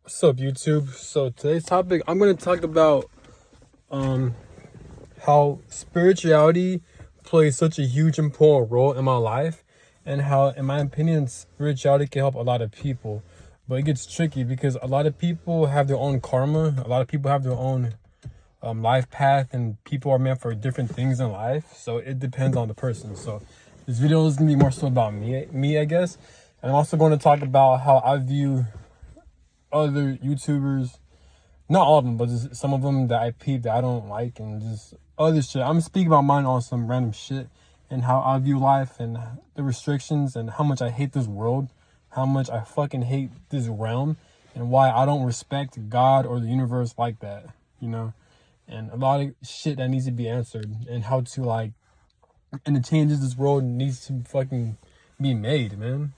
What's up, YouTube? So today's topic, I'm going to talk about how spirituality plays such a huge important role in my life, and how, in my opinion, spirituality can help a lot of people. But it gets tricky because a lot of people have their own karma. A lot of people have their own life path, and people are meant for different things in life. So it depends on the person. So this video is going to be more so about me, I guess. And I'm also going to talk about how I view other YouTubers, not all of them, but just some of them that I peep that I don't like, and just other shit. I'm speaking about mine on some random shit, and how I view life, and the restrictions, and how much I hate this world, how much I fucking hate this realm, and why I don't respect God or the universe like that, and a lot of shit that needs to be answered, and how to and the changes this world needs to fucking be made, man,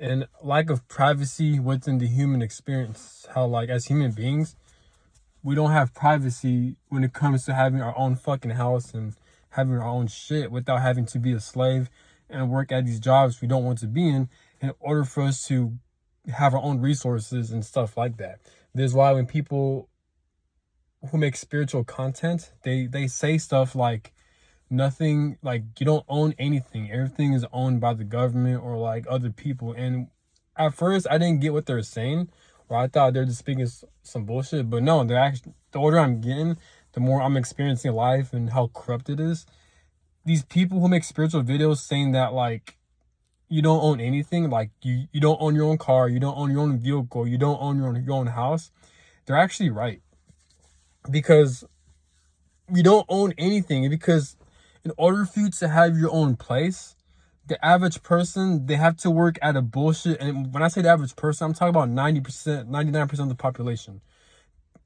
and lack of privacy within the human experience. How, as human beings, we don't have privacy when it comes to having our own fucking house and having our own shit without having to be a slave and work at these jobs we don't want to be in order for us to have our own resources and stuff like that. This is why when people who make spiritual content, they say stuff like, nothing, you don't own anything, everything is owned by the government or other people. And at first I didn't get what they're saying, or I thought they're just speaking some bullshit. But no, they're actually, the older I'm getting, the more I'm experiencing life and how corrupt it is. These people who make spiritual videos saying that you don't own anything, you don't own your own car, you don't own your own vehicle, you don't own your own house, they're actually right. Because you don't own anything, because in order for you to have your own place, the average person, they have to work at a bullshit. And when I say the average person, I'm talking about 90%, 99% of the population.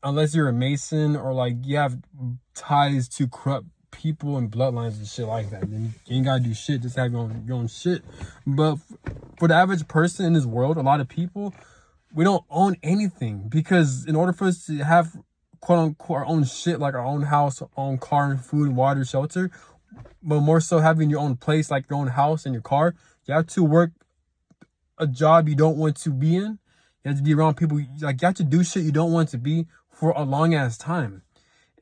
Unless you're a Mason or you have ties to corrupt people and bloodlines and shit like that, then you ain't gotta do shit, just have your own shit. But for the average person in this world, a lot of people, we don't own anything, because in order for us to have quote unquote our own shit, like our own house, our own car, food, water, shelter, but more so having your own place, like your own house and your car, you have to work a job you don't want to be in. You have to be around people, you have to do shit you don't want to be for a long ass time.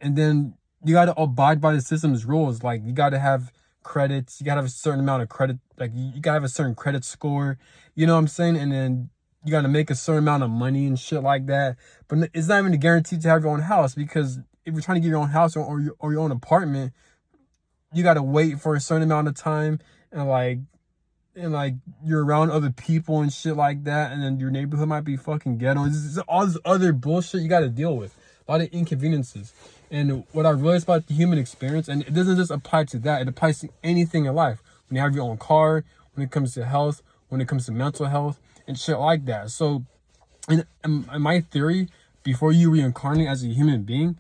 And then you got to abide by the system's rules. You got to have credits, you got to have a certain amount of credit, you got to have a certain credit score, you know what I'm saying? And then you got to make a certain amount of money and shit like that. But it's not even a guarantee to have your own house, because if you're trying to get your own house or your own apartment, you got to wait for a certain amount of time, and you're around other people and shit like that, and then your neighborhood might be fucking ghetto. It's all this other bullshit you got to deal with, a lot of inconveniences. And what I realized about the human experience, and it doesn't just apply to that, it applies to anything in life. When you have your own car, when it comes to health, when it comes to mental health and shit like that. So in my theory, before you reincarnate as a human being,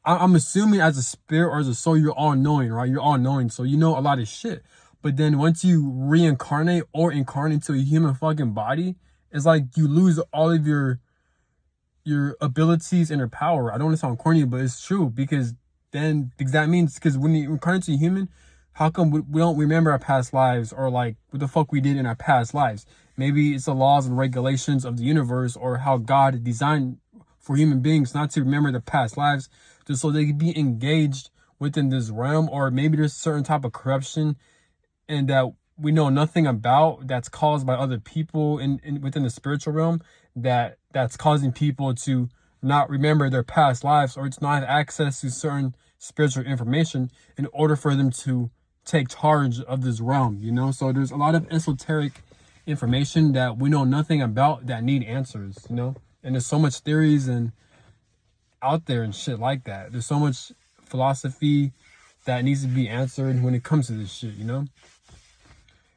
I'm assuming as a spirit or as a soul, you're all knowing, right? You're all knowing, so you know a lot of shit. But then once you reincarnate or incarnate into a human fucking body, it's like you lose all of your abilities and your power. I don't want to sound corny, but it's true, because that means, because when you incarnate to a human, how come we don't remember our past lives, or what the fuck we did in our past lives? Maybe it's the laws and regulations of the universe, or how God designed for human beings not to remember their past lives, just so they could be engaged within this realm. Or maybe there's a certain type of corruption and that we know nothing about, that's caused by other people within the spiritual realm, that's causing people to not remember their past lives, or to not have access to certain spiritual information in order for them to take charge of this realm, So there's a lot of esoteric information that we know nothing about that need answers, And there's so much theories and out there and shit like that. There's so much philosophy that needs to be answered when it comes to this shit,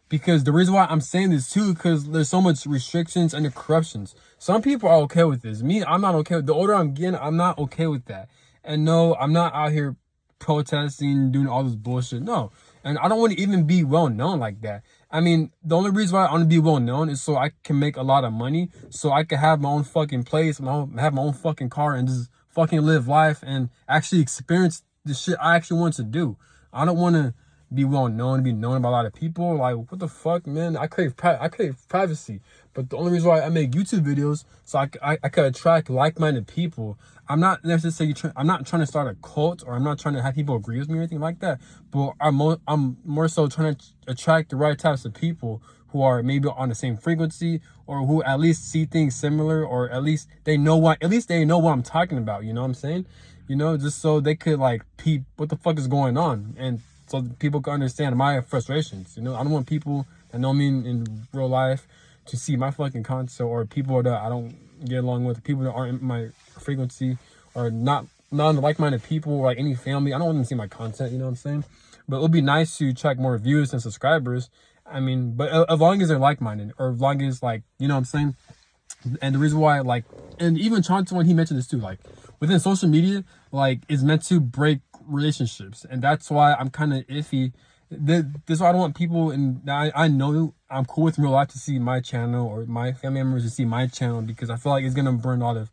Because the reason why I'm saying this too, because there's so much restrictions and the corruptions. Some people are okay with this. Me, I'm not okay with. The older I'm getting, I'm not okay with that. And no, I'm not out here protesting, doing all this bullshit. No. And I don't want to even be well known like that. I mean, the only reason why I want to be well known is so I can make a lot of money, so I can have my own fucking place, have my own fucking car, and just fucking live life and actually experience the shit I actually want to do. I don't want to be well known, be known by a lot of people. What the fuck, man? I crave privacy. But But the only reason why I make YouTube videos so I could attract like-minded people. I'm not necessarily I'm not trying to start a cult, or I'm not trying to have people agree with me or anything like that. But I'm more so trying to attract the right types of people who are maybe on the same frequency, or who at least see things similar, or at least they know what I'm talking about. You know what I'm saying? You know, just so they could like peep what the fuck is going on, and so people can understand my frustrations. You know, I don't want people that know me in real life to see my fucking content, or people that I don't get along with, people that aren't in my frequency, or not like-minded people, or like any family. I don't want them to see my content, you know what I'm saying? But it would be nice to check more views and subscribers. I mean, but as long as they're like-minded, or as long as, like, you know what I'm saying? And the reason why, like, and even Chauncey, when he mentioned this too, like, within social media, like, is meant to break relationships. And that's why I'm kind of iffy. This is why I don't want people, and I know I'm cool with in real life, to see my channel, or my family members to see my channel, because I feel like it's gonna burn a lot of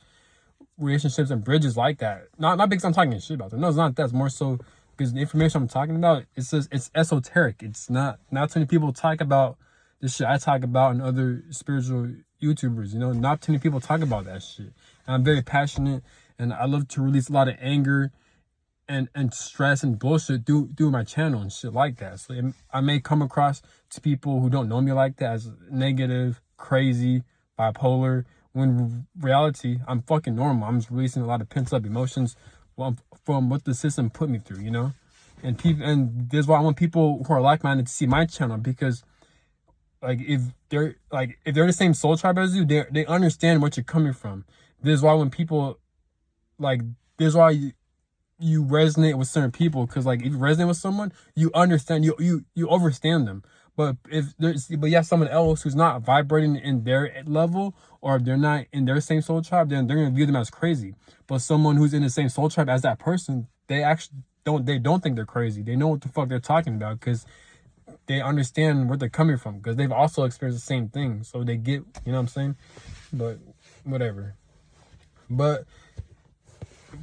relationships and bridges like that. Not because I'm talking shit about them. No, it's not that. It's more so because the information I'm talking about, it's esoteric. It's not too many people talk about the shit I talk about, and other spiritual YouTubers. You know, not too many people talk about that shit. And I'm very passionate, and I love to release a lot of anger and stress and bullshit through my channel and shit like that. So I may come across to people who don't know me like that as negative, crazy, bipolar, when in reality, I'm fucking normal. I'm just releasing a lot of pent up emotions from what the system put me through, you know? And this is why I want people who are like-minded to see my channel, because like if they're the same soul tribe as you, they understand what you're coming from. This is why when people like this is why you resonate with certain people, because like if you resonate with someone, you understand, you understand them. But you have someone else who's not vibrating in their level, or if they're not in their same soul tribe, then they're gonna view them as crazy. But someone who's in the same soul tribe as that person, they actually don't think they're crazy. They know what the fuck they're talking about, because they understand where they're coming from, because they've also experienced the same thing. So they get, you know what I'm saying? But whatever. But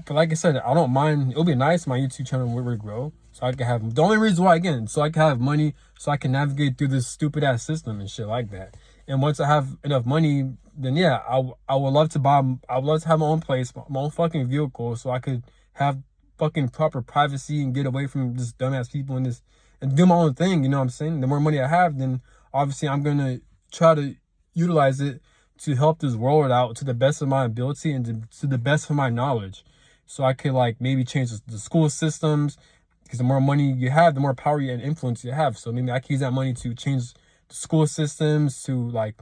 like I said, I don't mind. It'll be nice if my YouTube channel would grow, so I can have, the only reason why, again, so I can have money, so I can navigate through this stupid ass system and shit like that. And once I have enough money, then yeah, I would love to have my own place, my own fucking vehicle, so I could have fucking proper privacy and get away from this dumbass people and do my own thing. You know what I'm saying? The more money I have, then obviously I'm gonna try to utilize it to help this world out to the best of my ability, and to the best of my knowledge. So I could like maybe change the school systems, because the more money you have, the more power and influence you have. So maybe I can use that money to change the school systems, to like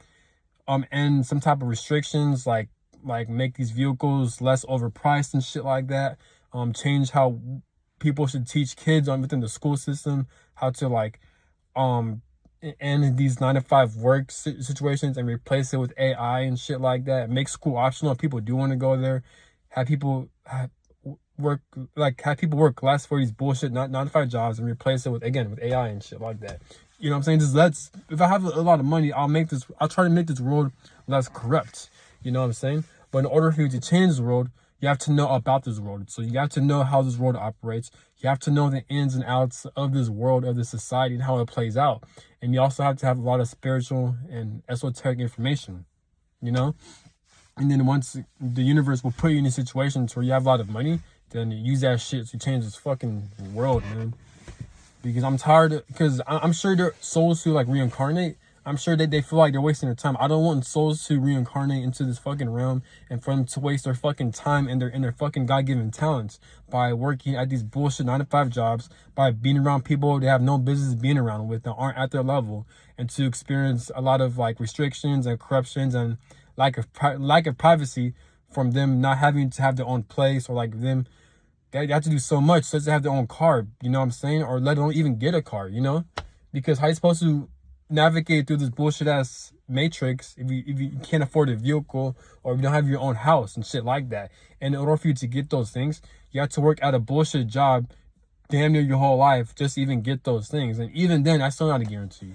end some type of restrictions, like make these vehicles less overpriced and shit like that. Change how people should teach kids within the school system, how to like end these 9-to-5 work situations, and replace it with AI and shit like that. Make school optional if people do want to go there. Have people have people work less for these bullshit 9-to-5 jobs, and replace it with AI and shit like that. You know what I'm saying? If I have a lot of money, I'll try to make this world less corrupt. You know what I'm saying? But in order for you to change the world, you have to know about this world. So you have to know how this world operates. You have to know the ins and outs of this world, of this society, and how it plays out. And you also have to have a lot of spiritual and esoteric information, you know? And then once the universe will put you in situations where you have a lot of money, then you use that shit to change this fucking world, man. Because I'm tired, because I'm sure there are souls who like reincarnate. I'm sure that they feel like they're wasting their time. I don't want souls to reincarnate into this fucking realm, and for them to waste their fucking time and their fucking God-given talents by working at these bullshit 9-to-5 jobs, by being around people they have no business being around with, that aren't at their level, and to experience a lot of like restrictions and corruptions and lack of privacy from them not having to have their own place, or like them, they have to do so much just to have their own car, you know what I'm saying? Or let alone even get a car, you know? Because how you supposed to navigate through this bullshit ass matrix if you can't afford a vehicle, or if you don't have your own house and shit like that? And in order for you to get those things, you have to work at a bullshit job damn near your whole life just to even get those things. And even then, that's still not a guarantee.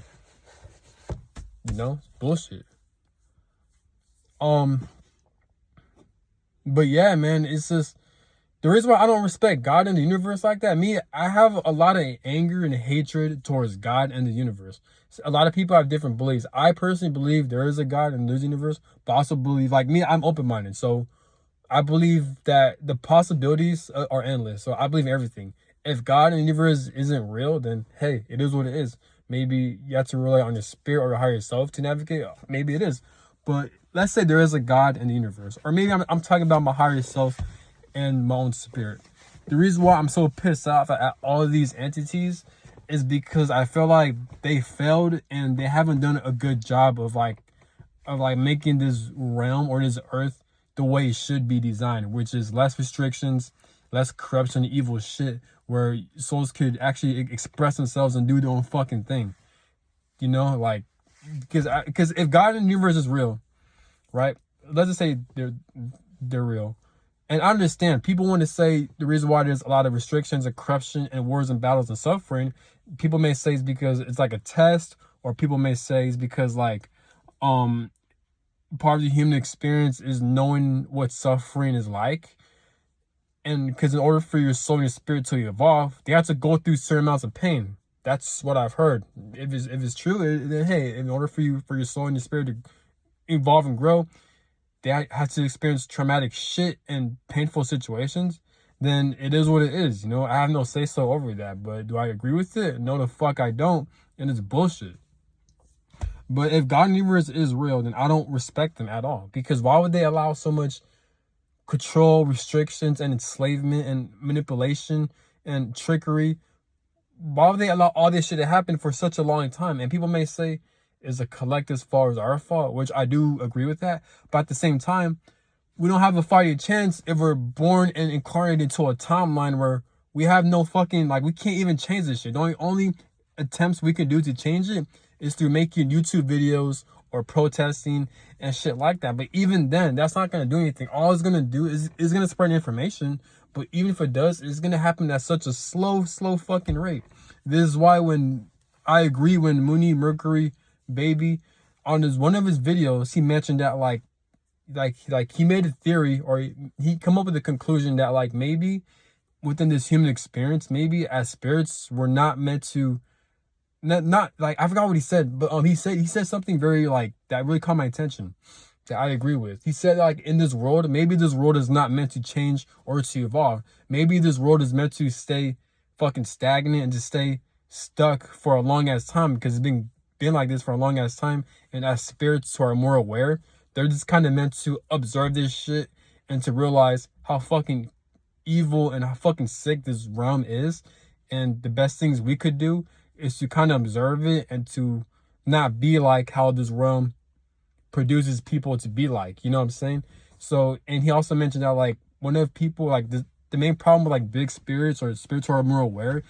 You know? It's bullshit. But yeah, man, it's just, The reason why I don't respect God and the universe like that, me, I have a lot of anger and hatred towards God and the universe. A lot of people have different beliefs. I personally believe there is a God and there's a universe, but I also believe, like me, I'm open-minded. So I believe that the possibilities are endless. So I believe in everything. If God and the universe isn't real, then hey, it is what it is. Maybe you have to rely on your spirit or your higher self to navigate. Maybe it is. But let's say there is a God in the universe. Or maybe I'm talking about my higher self and my own spirit. The reason why I'm so pissed off at all of these entities is because I feel like they failed and they haven't done a good job of making this realm or this earth the way it should be designed, which is less restrictions, less corruption, evil shit, where souls could actually express themselves and do their own fucking thing. You know, like, because if God and the universe is real, right? Let's just say they're real. And I understand people want to say the reason why there's a lot of restrictions and corruption and wars and battles and suffering. People may say it's because it's like a test, or people may say it's because like, part of the human experience is knowing what suffering is like. And because in order for your soul and your spirit to evolve, they have to go through certain amounts of pain. That's what I've heard. If it's true, then hey, in order for your soul and your spirit to evolve and grow, they have to experience traumatic shit and painful situations. Then it is what it is. You know, I have no say so over that. But do I agree with it? No, the fuck I don't. And it's bullshit. But if God and the universe is real, then I don't respect them at all. Because why would they allow so much control, restrictions, and enslavement and manipulation and trickery? Why would they allow all this shit to happen for such a long time? And people may say, is a collective fault is our fault, which I do agree with that. But at the same time, we don't have a fighting chance if we're born and incarnated into a timeline where we have no fucking, like, we can't even change this shit. The only attempts we can do to change it is through making YouTube videos or protesting and shit like that. But even then, that's not going to do anything. All it's going to do is going to spread information. But even if it does, it's going to happen at such a slow fucking rate. This is why when I agree when Mooney Mercury Baby on one of his videos, he mentioned that like he made a theory, or he come up with a conclusion that like maybe within this human experience, maybe as spirits we're not meant to, not like, I forgot what he said, but he said something very like that really caught my attention, that I agree with. He said like in this world, maybe this world is not meant to change or to evolve. Maybe this world is meant to stay fucking stagnant and just stay stuck for a long ass time, because it's been like this for a long ass time. And as spirits who are more aware, they're just kind of meant to observe this shit and to realize how fucking evil and how fucking sick this realm is. And the best things we could do is to kind of observe it and to not be like how this realm produces people to be like, you know what I'm saying? So, and he also mentioned that like one of people, like the main problem with like big spirits or spirits who are more aware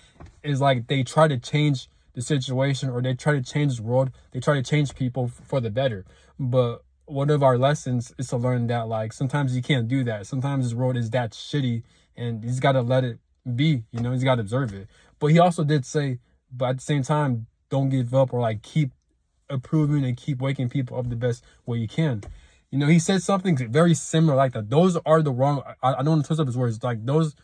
is like they try to change the situation, or they try to change the world. They try to change people for the better. But one of our lessons is to learn that like sometimes you can't do that. Sometimes this world is that shitty and he's got to let it be, you know, he's got to observe it. But he also did say, but at the same time, don't give up, or like keep improving and keep waking people up the best way you can. You know, he said something very similar like that. Those are the wrong, I don't want to twist up his words, like those,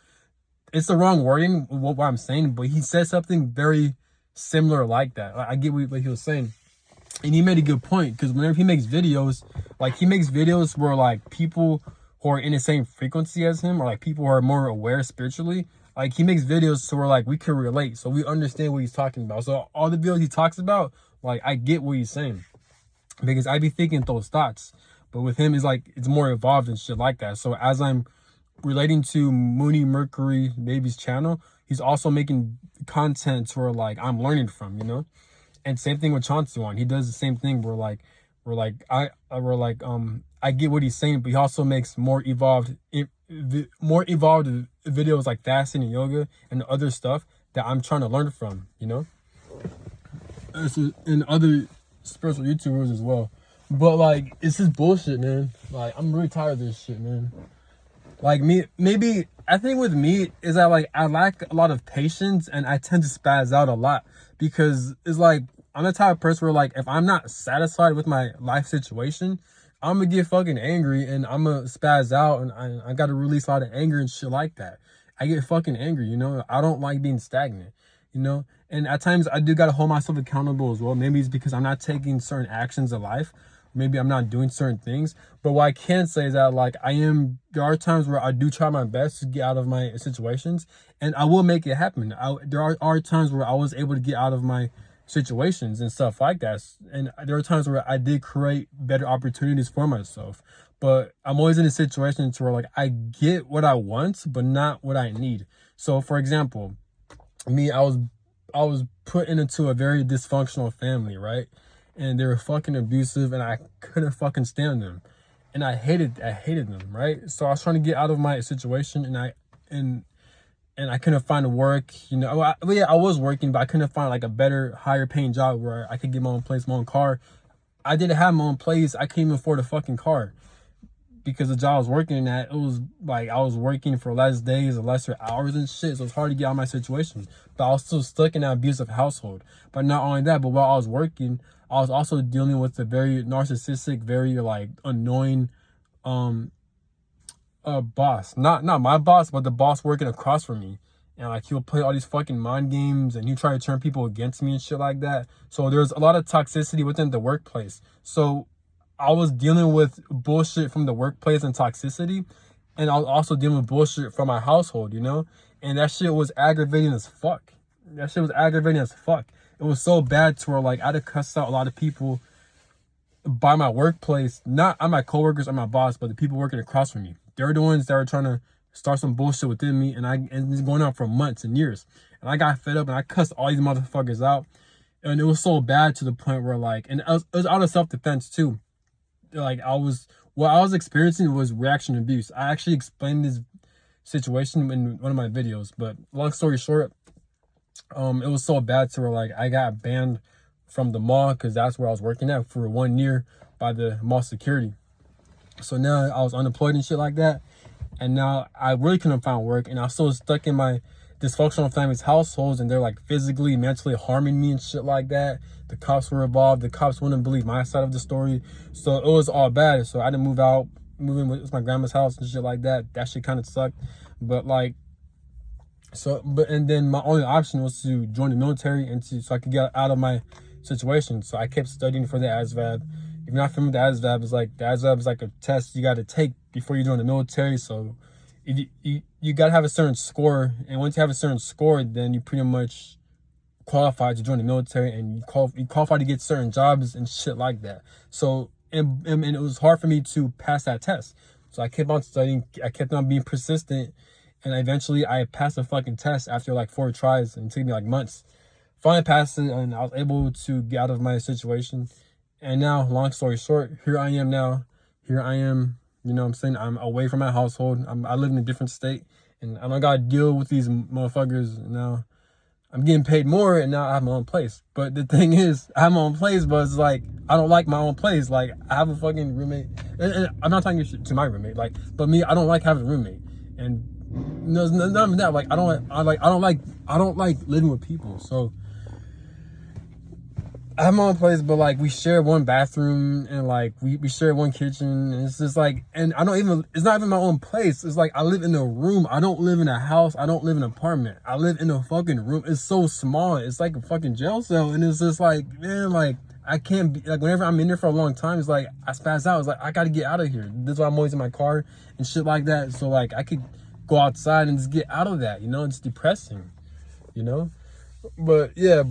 it's the wrong wording, what I'm saying, but he said something very similar like that. I get what he was saying. And he made a good point, because whenever he makes videos, like he makes videos where like people who are in the same frequency as him, or like people who are more aware spiritually, like he makes videos so we're like, we can relate, so we understand what he's talking about. So all the videos he talks about, like I get what he's saying, because I be thinking those thoughts. But with him, it's like, it's more evolved and shit like that. So as I'm relating to Mooney Mercury Baby's channel, he's also making content where like I'm learning from, you know. And same thing with Chauncey One. He does the same thing where I get what he's saying, but he also makes more evolved videos like fasting and yoga and other stuff that I'm trying to learn from, you know. And other spiritual YouTubers as well. But like, it's just bullshit, man. Like, I'm really tired of this shit, man. Like I think with me is that like I lack a lot of patience, and I tend to spaz out a lot, because it's like I'm the type of person where like if I'm not satisfied with my life situation, I'm gonna get fucking angry and I'm gonna spaz out, and I gotta release a lot of anger and shit like that. I get fucking angry, you know. I don't like being stagnant, you know. And at times I do gotta hold myself accountable as well. Maybe it's because I'm not taking certain actions in life. Maybe I'm not doing certain things. But what I can say is that like there are times where I do try my best to get out of my situations, and I will make it happen. There are times where I was able to get out of my situations and stuff like that. And there are times where I did create better opportunities for myself. But I'm always in a situation to where like I get what I want, but not what I need. So for example, I was put into a very dysfunctional family, right? And they were fucking abusive, and I couldn't fucking stand them. And I hated them, right? So I was trying to get out of my situation, and I couldn't find work, you know. I was working, but I couldn't find like a better, higher paying job where I could get my own place, my own car. I didn't have my own place. I couldn't even afford a fucking car because the job I was working at, it was like I was working for less days or lesser hours and shit. So it's hard to get out of my situation. But I was still stuck in that abusive household. But not only that, but while I was working, I was also dealing with a very narcissistic, very like annoying boss. Not my boss, but the boss working across from me. And like he would play all these fucking mind games, and he tried to turn people against me and shit like that. So there's a lot of toxicity within the workplace. So I was dealing with bullshit from the workplace and toxicity, and I was also dealing with bullshit from my household, you know? And that shit was aggravating as fuck. It was so bad to where like I had to cuss out a lot of people by my workplace, not on my coworkers or my boss, but the people working across from me. They're the ones that were trying to start some bullshit within me, and it's going on for months and years. And I got fed up and I cussed all these motherfuckers out. And it was so bad to the point where like, and it was out of self-defense too. Like what I was experiencing was reaction abuse. I actually explained this situation in one of my videos, but long story short, it was so bad to where like I got banned from the mall because that's where I was working at for 1 year by the mall security. So now I was unemployed and shit like that, and now I really couldn't find work, and I was still stuck in my dysfunctional family's households, and they're like physically, mentally harming me and shit like that. The cops were involved. The cops wouldn't believe my side of the story, so it was all bad. So I had to move in with my grandma's house and shit like that. That shit kind of sucked, but like, and then my only option was to join the military so I could get out of my situation. So I kept studying for the ASVAB. If you're not familiar with the ASVAB is like a test you got to take before you join the military. So you got to have a certain score, and once you have a certain score, then you pretty much qualified to join the military, and you qualify to get certain jobs and shit like that. So and it was hard for me to pass that test. So I kept on studying. I kept on being persistent, and eventually I passed the fucking test after like 4 tries, and it took me like months. Finally passed it, and I was able to get out of my situation. And now, long story short, here I am now. Here I am, you know what I'm saying? I'm away from my household. I live in a different state, and I don't gotta deal with these motherfuckers now. I'm getting paid more, and now I have my own place. But the thing is, I have my own place, but it's like, I don't like my own place. Like, I have a fucking roommate. And I'm not talking to my roommate, like, but me, I don't like having a roommate. And no, none of that. Like, I don't like living with people. So I have my own place, but like we share one bathroom, and like we share one kitchen, and it's just like, and it's not even my own place. It's like I live in a room. I don't live in a house. I don't live in an apartment. I live in a fucking room. It's so small. It's like a fucking jail cell. And it's just like, man, like I can't be, like, whenever I'm in there for a long time, it's like I spaz out. It's like I gotta get out of here. That's why I'm always in my car and shit like that. So like I could go outside and just get out of that, you know. It's depressing, you know. But yeah,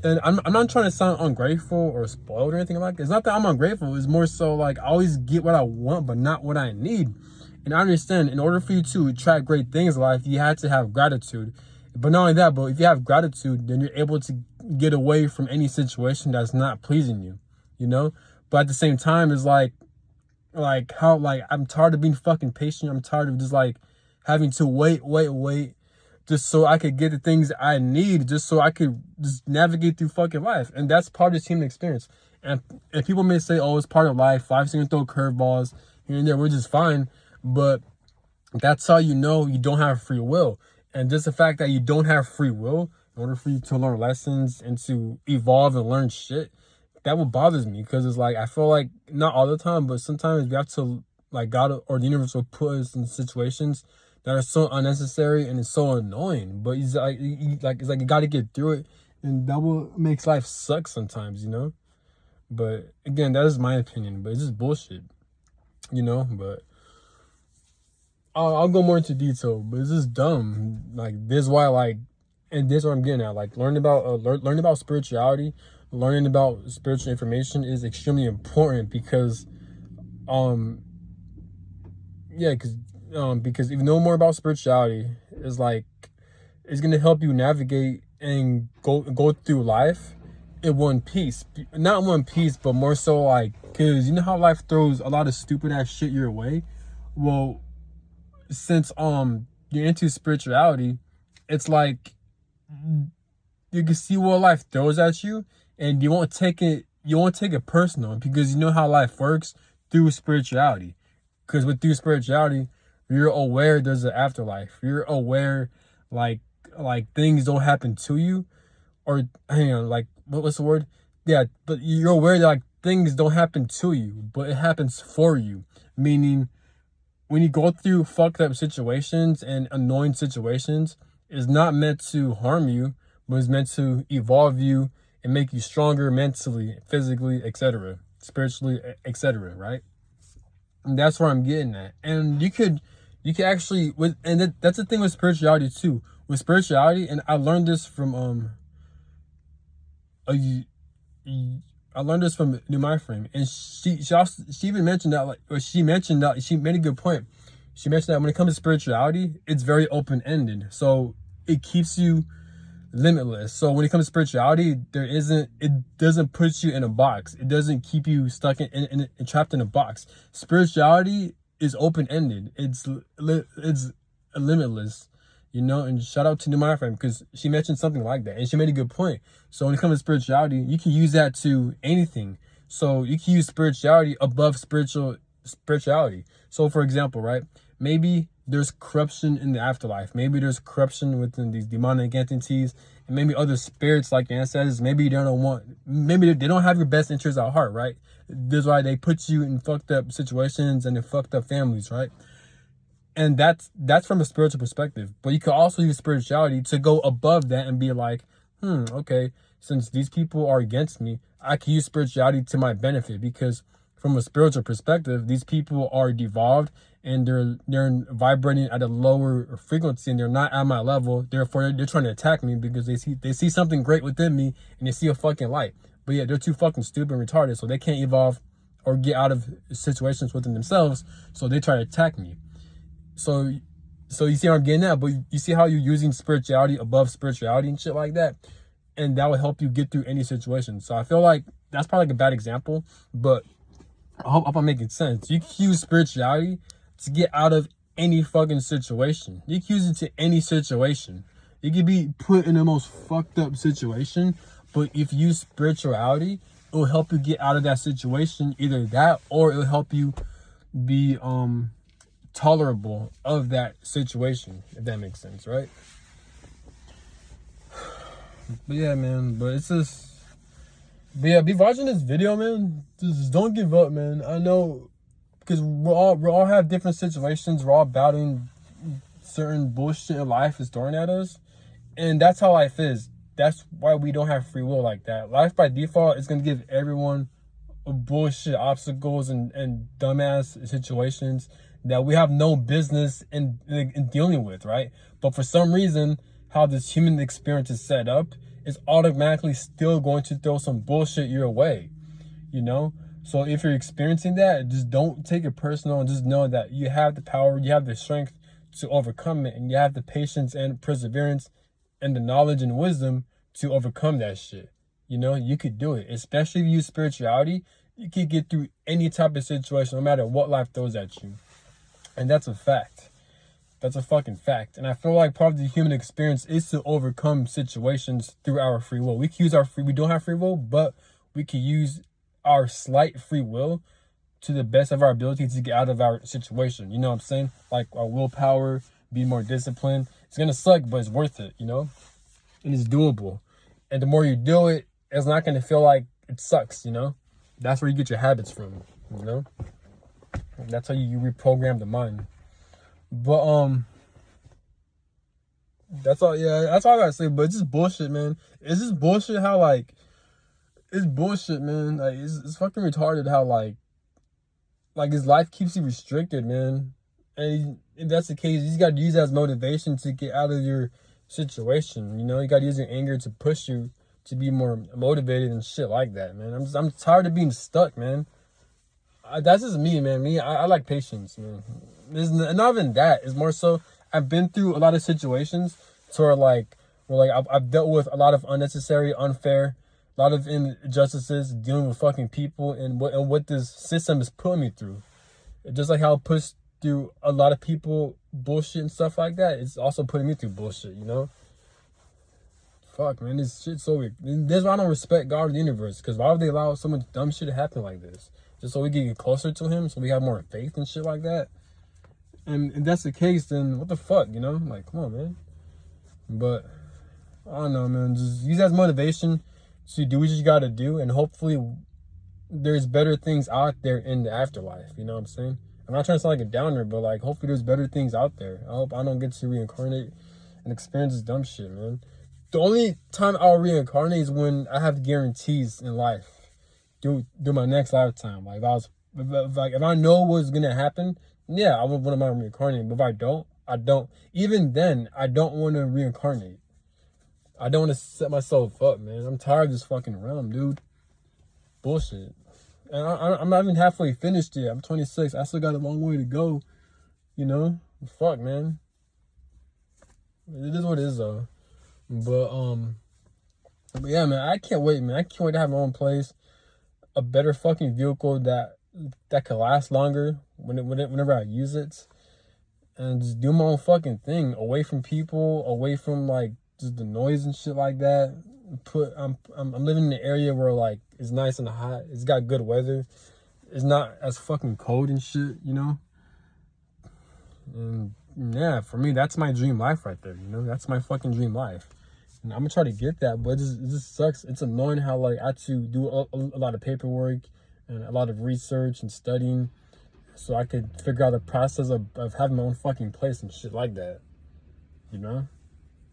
and I'm not trying to sound ungrateful or spoiled or anything like that. It's not that I'm ungrateful. It's more so like I always get what I want, but not what I need. And I understand, in order for you to attract great things in life, you have to have gratitude. But not only that, but if you have gratitude, then you're able to get away from any situation that's not pleasing you, you know? But at the same time, it's like how, like, I'm tired of being fucking patient. I'm tired of just like having to wait just so I could get the things I need, just so I could just navigate through fucking life. And that's part of the human experience. And people may say, oh, it's part of life. Life's gonna throw curveballs here and there. We're just fine. But that's how you know you don't have free will. And just the fact that you don't have free will, in order for you to learn lessons and to evolve and learn shit, that what bothers me, because it's like I feel like not all the time, but sometimes we have to, like, God or the universe will put us in situations that are so unnecessary and it's so annoying. But he's like, it's like you got to get through it, and that what makes life suck sometimes, you know. But again, that is my opinion, but it's just bullshit, you know. But I'll go more into detail, but it's just dumb. Like, this is why, like, and this is what I'm getting at. Like, learning about spirituality, learning about spiritual information is extremely important because, yeah, because if you know more about spirituality, it's gonna help you navigate and go through life in one piece. Not one piece, but more so, like, because you know how life throws a lot of stupid ass shit your way. Well, since you're into spirituality, it's like you can see what life throws at you, and you won't take it personal, because you know how life works through spirituality. Because through spirituality, you're aware there's an afterlife. You're aware, like things don't happen to you, or hang on, like, what's the word? Yeah, but you're aware that, like, things don't happen to you, but it happens for you. Meaning, when you go through fucked up situations and annoying situations, it's not meant to harm you, but it's meant to evolve you and make you stronger mentally, physically, etc., spiritually, etc., right? And that's where I'm getting at. And you could actually, that's the thing with spirituality too. With spirituality, and I learned this from I learned this from New Mind Frame, and she even mentioned that, like, or she mentioned that, she made a good point. She mentioned that when it comes to spirituality, it's very open ended, so it keeps you limitless. So when it comes to spirituality, it doesn't put you in a box. It doesn't keep you stuck in trapped in a box. Spirituality is open ended. It's limitless. You know, and shout out to New Mind Frame, because she mentioned something like that, and she made a good point. So when it comes to spirituality, you can use that to anything. So you can use spirituality above spirituality. So for example, right, maybe there's corruption in the afterlife. Maybe there's corruption within these demonic entities, and maybe other spirits like ancestors. Maybe they don't have your best interests at heart, right? That's why they put you in fucked up situations and in fucked up families, right? And that's from a spiritual perspective. But you could also use spirituality to go above that and be like, okay, since these people are against me, I can use spirituality to my benefit, because from a spiritual perspective, these people are devolved and they're vibrating at a lower frequency, and they're not at my level. Therefore, they're trying to attack me because they see something great within me, and they see a fucking light. But yeah, they're too fucking stupid and retarded, so they can't evolve or get out of situations within themselves, so they try to attack me. So you see how I'm getting at, but you see how you're using spirituality above spirituality and shit like that, and that will help you get through any situation. So I feel like that's probably like a bad example, but I hope I'm making sense. You can use spirituality to get out of any fucking situation. You can use it to any situation. You can be put in the most fucked up situation, but if you use spirituality, it will help you get out of that situation. Either that, or it will help you be tolerable of that situation, if that makes sense, right? But yeah, man, but it's just, but yeah, be watching this video, man. Just don't give up, man. I know, because we all have different situations. We're all battling certain bullshit in life is throwing at us, and that's how life is. That's why we don't have free will like that. Life by default is gonna give everyone bullshit obstacles and dumbass situations that we have no business in dealing with, right? But for some reason, how this human experience is set up, is automatically still going to throw some bullshit your way, you know? So if you're experiencing that, just don't take it personal, and just know that you have the power, you have the strength to overcome it, and you have the patience and perseverance and the knowledge and wisdom to overcome that shit. You know, you could do it. Especially if you use spirituality, you can get through any type of situation, no matter what life throws at you. And that's a fact. That's a fucking fact. And I feel like part of the human experience is to overcome situations through our free will. We don't have free will, but we can use our slight free will to the best of our ability to get out of our situation. You know what I'm saying? Like our willpower, be more disciplined. It's going to suck, but it's worth it, you know? And it's doable. And the more you do it, it's not going to feel like it sucks, you know? That's where you get your habits from, you know? That's how you reprogram the mind. But that's all. Yeah, that's all I gotta say. But it's just bullshit, man. It's just bullshit how like it's bullshit, man. Like it's fucking retarded how like his life keeps you restricted, man. And if that's the case, you just gotta use that as motivation to get out of your situation. You know, you gotta use your anger to push you to be more motivated and shit like that, man. I'm tired of being stuck, man. That's just me, man. I like patience, man. There's not even that. It's more so I've been through a lot of situations to where I've dealt with a lot of unnecessary, unfair, a lot of injustices, dealing with fucking people, and what this system is putting me through. Just like how it puts through a lot of people bullshit and stuff like that, it's also putting me through bullshit, you know? Fuck, man, this shit's so weird. This is why I don't respect God or the universe, because why would they allow so much dumb shit to happen like this? Just so we can get closer to him, so we have more faith and shit like that. And if that's the case, then what the fuck, you know? Like, come on, man. But, I don't know, man. Just use that as motivation to do what you gotta do, and hopefully there's better things out there in the afterlife, you know what I'm saying? I'm not trying to sound like a downer, but, like, hopefully there's better things out there. I hope I don't get to reincarnate and experience this dumb shit, man. The only time I'll reincarnate is when I have guarantees in life. Do my next lifetime. Like if I know what's gonna happen, yeah, I would want to reincarnate. But if I don't. Even then, I don't want to reincarnate. I don't want to set myself up, man. I'm tired of this fucking realm, dude. Bullshit. And I'm not even halfway finished yet. I'm 26. I still got a long way to go. You know, fuck, man. It is what it is, though. But yeah, man. I can't wait, man. I can't wait to have my own place. A better fucking vehicle that can last longer whenever I use it, and just do my own fucking thing, away from people, away from like just the noise and shit like that. I'm living in an area where like it's nice and hot. It's got good weather. It's not as fucking cold and shit, you know. And yeah, for me, that's my dream life right there. You know, that's my fucking dream life. And I'm gonna try to get that, but it just sucks. It's annoying how like I had to do a lot of paperwork and a lot of research and studying so I could figure out the process of having my own fucking place and shit like that. You know?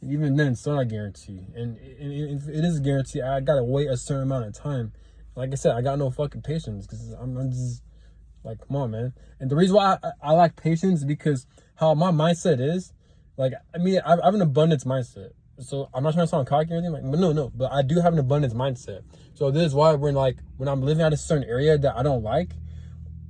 Even then, it's not a guarantee. And if it is a guarantee, I gotta wait a certain amount of time. Like I said, I got no fucking patience because I'm just like, come on, man. And the reason why I like patience is because how my mindset is, like, I mean, I have an abundance mindset. So I'm not trying to sound cocky or anything, like, but no, but I do have an abundance mindset. So this is why when I'm living out a certain area that I don't like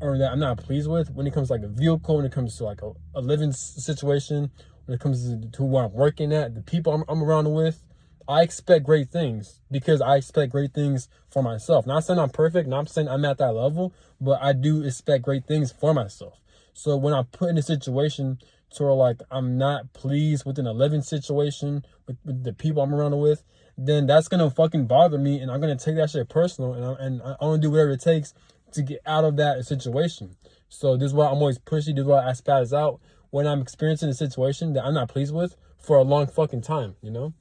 or that I'm not pleased with, when it comes to like a vehicle, when it comes to like a living situation, when it comes to where I'm working at, the people I'm around with, I expect great things because I expect great things for myself. Not saying I'm perfect, not saying I'm at that level, but I do expect great things for myself. So when I'm put in a situation to where like I'm not pleased with a living situation with the people I'm around with, then that's gonna fucking bother me, and I'm gonna take that shit personal, and I want to do whatever it takes to get out of that situation. So this is why I'm always pushy. This is why I spaz out when I'm experiencing a situation that I'm not pleased with for a long fucking time. You know,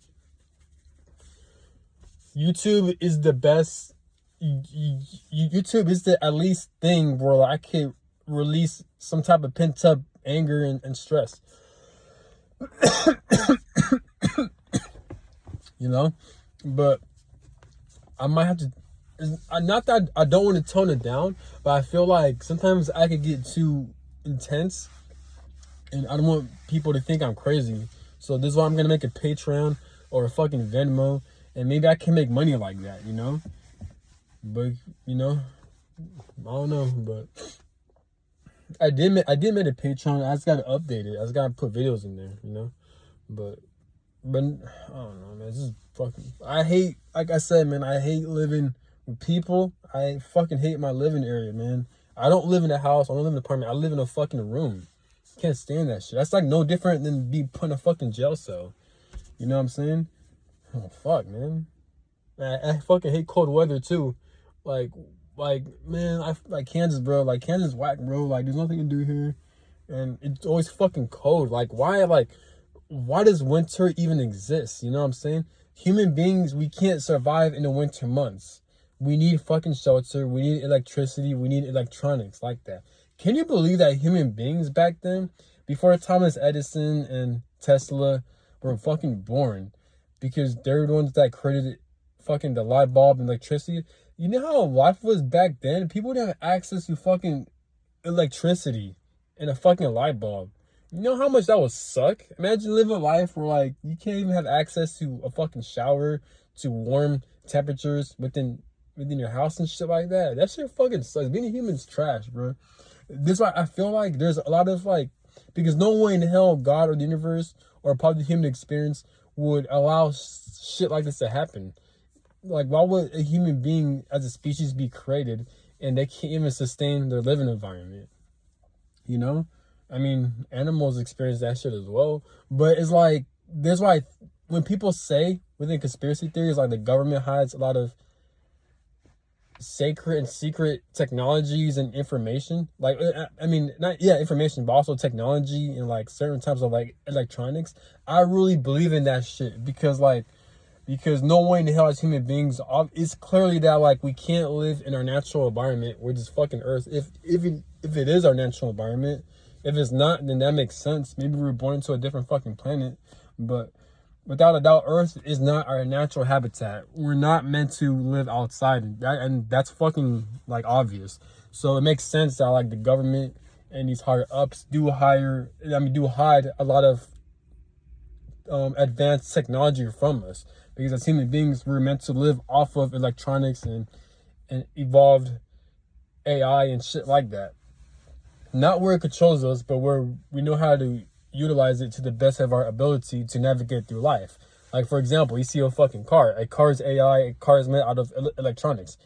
YouTube is the best. YouTube is the at least thing where I can release some type of pent up anger and stress. You know, but I might have to, not that I don't want to tone it down, but I feel like sometimes I could get too intense and I don't want people to think I'm crazy. So this is why I'm gonna make a Patreon or a fucking Venmo, and maybe I can make money like that, you know. But you know, I don't know, but I did make a Patreon. I just gotta update it. I just gotta put videos in there, you know. But I don't know, man. It's just fucking. I hate, like I said, man. I hate living with people. I fucking hate my living area, man. I don't live in a house. I don't live in an apartment. I live in a fucking room. Can't stand that shit. That's like no different than be put in a fucking jail cell. You know what I'm saying? Oh fuck, man. I fucking hate cold weather too. Like man, I like Kansas, bro. Like Kansas whack, bro. Like there's nothing to do here, and it's always fucking cold. Like why does winter even exist? You know what I'm saying? Human beings, we can't survive in the winter months. We need fucking shelter. We need electricity. We need electronics like that. Can you believe that human beings back then, before Thomas Edison and Tesla were fucking born, because they're the ones that created fucking the light bulb and electricity? You know how life was back then? People didn't have access to fucking electricity and a fucking light bulb. You know how much that would suck? Imagine living a life where, like, you can't even have access to a fucking shower, to warm temperatures within your house and shit like that. That shit fucking sucks. Being a human's trash, bro. This is why I feel like there's a lot of, like, because no way in hell God or the universe or probably the human experience would allow shit like this to happen. Like, why would a human being as a species be created and they can't even sustain their living environment? You know? I mean, animals experience that shit as well. But it's like, that's why when people say within conspiracy theories, like the government hides a lot of sacred and secret technologies and information, like, I mean, not, yeah, information, but also technology and like certain types of like electronics. I really believe in that shit because no way in the hell as human beings, it's clearly that like we can't live in our natural environment. We're just fucking Earth. If it is our natural environment, if it's not, then that makes sense. Maybe we were born into a different fucking planet, but without a doubt, Earth is not our natural habitat. We're not meant to live outside, and that's fucking like obvious. So it makes sense that like the government and these higher ups do hide a lot of advanced technology from us, because as human beings, we're meant to live off of electronics and evolved AI and shit like that. Not where it controls us, but where we know how to utilize it to the best of our ability to navigate through life. Like, for example, you see a fucking car. A car is AI. A car is made out of electronics.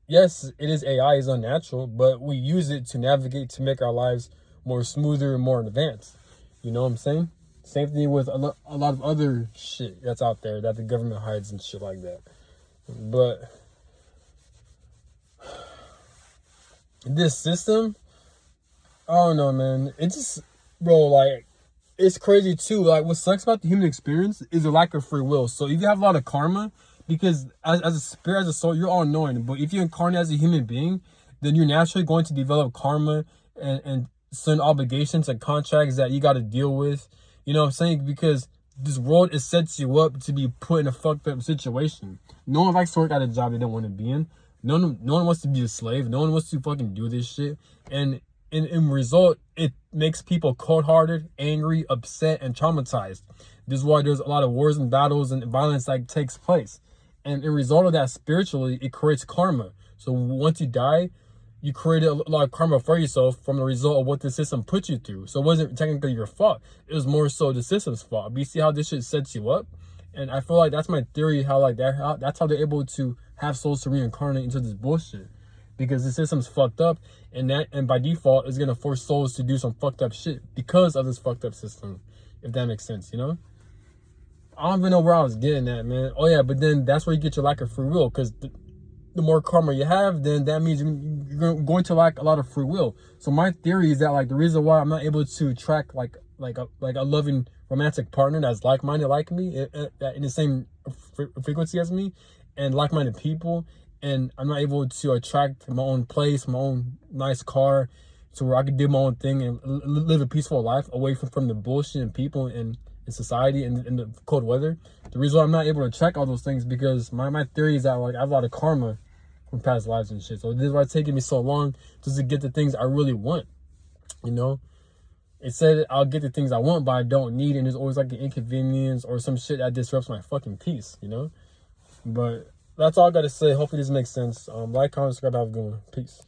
Yes, it is AI, is unnatural, but we use it to navigate, to make our lives more smoother and more advanced. You know what I'm saying? Same thing with a lot of other shit that's out there that the government hides and shit like that. But this system, I don't know, man. It just, bro, like, it's crazy too. Like, what sucks about the human experience is the lack of free will. So if you have a lot of karma, because as a spirit, as a soul, you're all knowing. But if you incarnate as a human being, then you're naturally going to develop karma and certain obligations and contracts that you got to deal with. You know what I'm saying? Because this world, it sets you up to be put in a fucked up situation. No one likes to work at a job they don't want to be in. No one wants to be a slave. No one wants to fucking do this shit. And in result, it makes people cold-hearted, angry, upset, and traumatized. This is why there's a lot of wars and battles and violence that takes place. And in result of that, spiritually, it creates karma. So once you die, you created a lot of karma for yourself from the result of what the system put you through. So it wasn't technically your fault. It was more so the system's fault. But you see how this shit sets you up? And I feel like that's my theory, that's how they're able to have souls to reincarnate into this bullshit. Because the system's fucked up, and by default is gonna force souls to do some fucked up shit because of this fucked up system, if that makes sense, you know? I don't even know where I was getting at, man. Oh yeah, but then that's where you get your lack of free will, because the more karma you have, then that means you're going to lack a lot of free will. So my theory is that like the reason why I'm not able to attract like a loving romantic partner that's like-minded like me, in the same frequency as me, and like-minded people, and I'm not able to attract my own place, my own nice car, to where I can do my own thing and live a peaceful life away from the bullshit and people and society and the cold weather. The reason why I'm not able to track all those things, because my theory is that like I have a lot of karma from past lives and shit. So this is why it's taking me so long just to get the things I really want. You know, it said I'll get the things I want, but I don't need, and there's always like an inconvenience or some shit that disrupts my fucking peace. You know, but that's all I gotta say. Hopefully this makes sense. Like, comment, subscribe, have a good one. Peace.